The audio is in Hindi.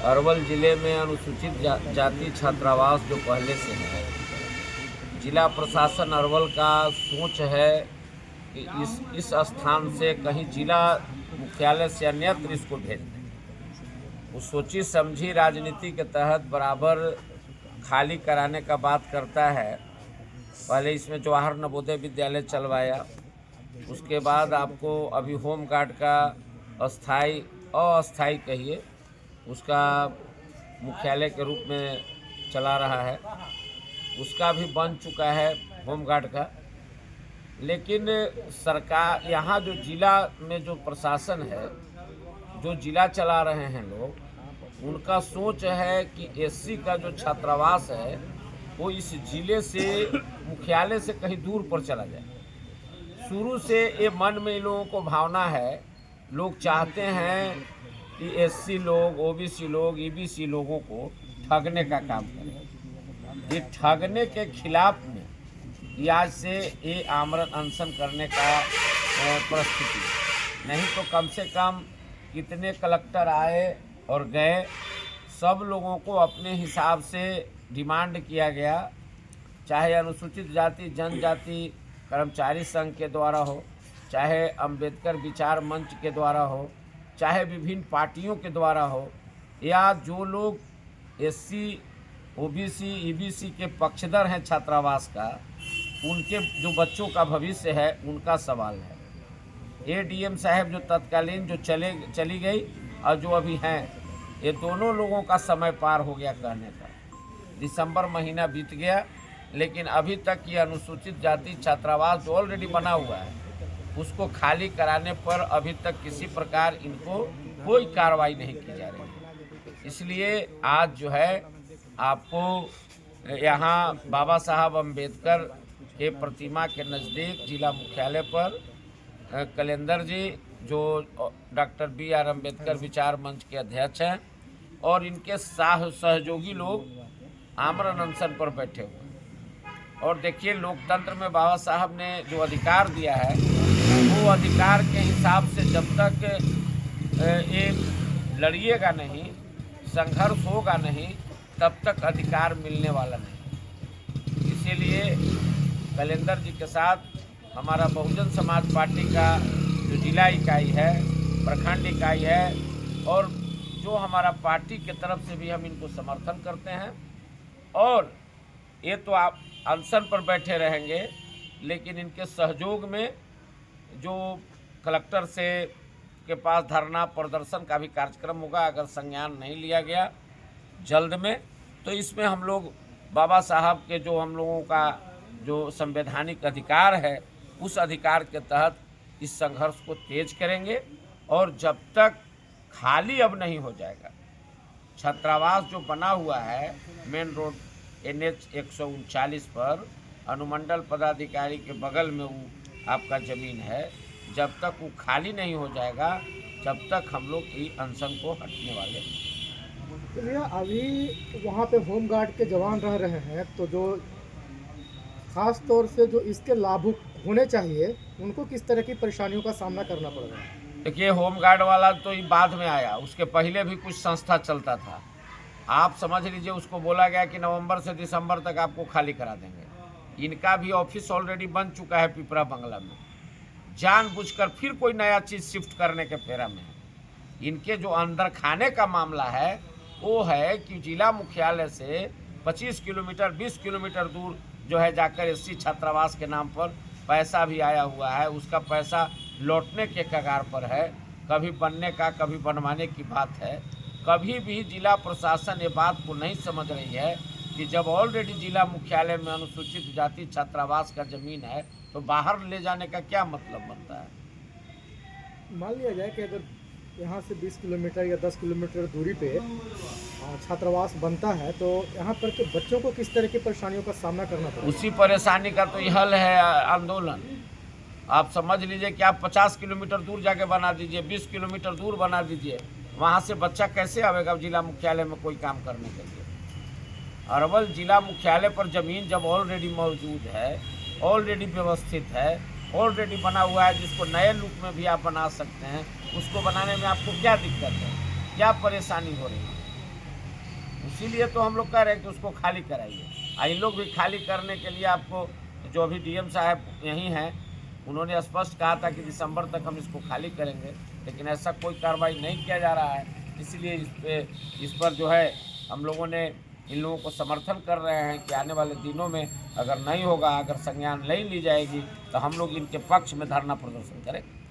अरवल ज़िले में अनुसूचित जाति छात्रावास जो पहले से है, जिला प्रशासन अरवल का सोच है कि इस स्थान से कहीं जिला मुख्यालय से अन्यत्र इसको भेज दें। वो सोची समझी राजनीति के तहत बराबर खाली कराने का बात करता है। पहले इसमें जवाहर नवोदय विद्यालय चलवाया, उसके बाद आपको अभी होम गार्ड का अस्थाई कहिए, उसका मुख्यालय के रूप में चला रहा है, उसका भी बन चुका है होम गार्ड का। लेकिन सरकार यहाँ जो जिला में जो प्रशासन है, जो जिला चला रहे हैं लोग, उनका सोच है कि एससी का जो छात्रावास है वो इस जिले से मुख्यालय से कहीं दूर पर चला जाए। शुरू से ये मन में इन लोगों को भावना है, लोग चाहते हैं कि एससी लोग, ओबीसी लोग, ईबीसी लोगों को ठगने का काम करें। ये ठगने के खिलाफ में ये आज से ये आमरण अनशन करने का परिस्थिति नहीं तो कम से कम कितने कलेक्टर आए और गए, सब लोगों को अपने हिसाब से डिमांड किया गया, चाहे अनुसूचित जाति जनजाति कर्मचारी संघ के द्वारा हो, चाहे अंबेडकर विचार मंच के द्वारा हो, चाहे विभिन्न पार्टियों के द्वारा हो, या जो लोग एससी, ओबीसी, ईबीसी के पक्षधर हैं छात्रावास का, उनके जो बच्चों का भविष्य है उनका सवाल है। एडीएम साहब जो तत्कालीन जो चली गई और जो अभी हैं, ये दोनों लोगों का समय पार हो गया कहने का। दिसंबर महीना बीत गया, लेकिन अभी तक ये अनुसूचित जाति छात्रावास जो ऑलरेडी बना हुआ है उसको खाली कराने पर अभी तक किसी प्रकार इनको कोई कार्रवाई नहीं की जा रही। इसलिए आज जो है आपको यहाँ बाबा साहब अम्बेडकर के प्रतिमा के नज़दीक जिला मुख्यालय पर कलेंदर जी जो डॉक्टर BR अम्बेडकर विचार मंच के अध्यक्ष हैं और इनके सहयोगी लोग आमरण अनशन पर बैठे हुए हैं। और देखिए, लोकतंत्र में बाबा साहब ने जो अधिकार दिया है वो अधिकार के हिसाब से जब तक ये लड़िएगा नहीं, संघर्ष होगा नहीं, तब तक अधिकार मिलने वाला नहीं। इसीलिए कलेंदर जी के साथ हमारा बहुजन समाज पार्टी का जो जिला इकाई है, प्रखंड इकाई है, और जो हमारा पार्टी के तरफ से भी हम इनको समर्थन करते हैं। और ये तो आप अनशन पर बैठे रहेंगे, लेकिन इनके सहयोग में जो कलेक्टर से के पास धरना प्रदर्शन का भी कार्यक्रम होगा, अगर संज्ञान नहीं लिया गया जल्द में, तो इसमें हम लोग बाबा साहब के जो हम लोगों का जो संवैधानिक अधिकार है, उस अधिकार के तहत इस संघर्ष को तेज करेंगे। और जब तक खाली अब नहीं हो जाएगा, छात्रावास जो बना हुआ है मेन रोड NH 139 पर अनुमंडल पदाधिकारी के बगल में वो आपका ज़मीन है, जब तक वो खाली नहीं हो जाएगा जब तक हम लोग ये अनशन को हटने वाले हैं। तो भैया, अभी वहाँ पे होम गार्ड के जवान रह रहे हैं, तो जो खास तौर से जो इसके लाभुक होने चाहिए उनको किस तरह की परेशानियों का सामना करना पड़ रहा है? देखिए, होम गार्ड वाला तो ये बाद में आया, उसके पहले भी कुछ संस्था चलता था। आप समझ लीजिए, उसको बोला गया कि नवंबर से दिसंबर तक आपको खाली करा देंगे। इनका भी ऑफिस ऑलरेडी बन चुका है पिपरा बंगला में, जानबूझकर फिर कोई नया चीज़ शिफ्ट करने के फेरा में है। इनके जो अंदर खाने का मामला है वो है कि जिला मुख्यालय से 25 किलोमीटर 20 किलोमीटर दूर जो है जाकर एससी छात्रावास के नाम पर पैसा भी आया हुआ है, उसका पैसा लौटने के कगार पर है। कभी बनने का, कभी बनवाने की बात है। कभी भी जिला प्रशासन ये बात को नहीं समझ रही है कि जब ऑलरेडी जिला मुख्यालय में अनुसूचित जाति छात्रावास का ज़मीन है तो बाहर ले जाने का क्या मतलब बनता है। मान लिया जाए कि अगर यहाँ से 20 किलोमीटर या 10 किलोमीटर दूरी पे छात्रावास बनता है, तो यहाँ पर के बच्चों को किस तरह की परेशानियों का सामना करना पड़ेगा? उसी परेशानी का तो ये हल है आंदोलन। आप समझ लीजिए कि आप 50 किलोमीटर दूर जाके बना दीजिए, 20 किलोमीटर दूर बना दीजिए, वहाँ से बच्चा कैसे आवेगा जिला मुख्यालय में कोई काम करने के लिए। अरवल जिला मुख्यालय पर ज़मीन जब ऑलरेडी मौजूद है, ऑलरेडी व्यवस्थित है, ऑलरेडी बना हुआ है, जिसको नए लुक में भी आप बना सकते हैं, उसको बनाने में आपको क्या दिक्कत है, क्या परेशानी हो रही है? इसीलिए तो हम लोग कह रहे हैं कि उसको खाली कराइए। इन लोग भी खाली करने के लिए आपको, जो अभी डीएम साहब यहीं हैं, उन्होंने स्पष्ट कहा था कि दिसंबर तक हम इसको खाली करेंगे, लेकिन ऐसा कोई कार्रवाई नहीं किया जा रहा है। इसलिए इस पर जो है हम लोगों ने इन लोगों को समर्थन कर रहे हैं कि आने वाले दिनों में अगर नहीं होगा, अगर संज्ञान नहीं ली जाएगी, तो हम लोग इनके पक्ष में धरना प्रदर्शन करेंगे।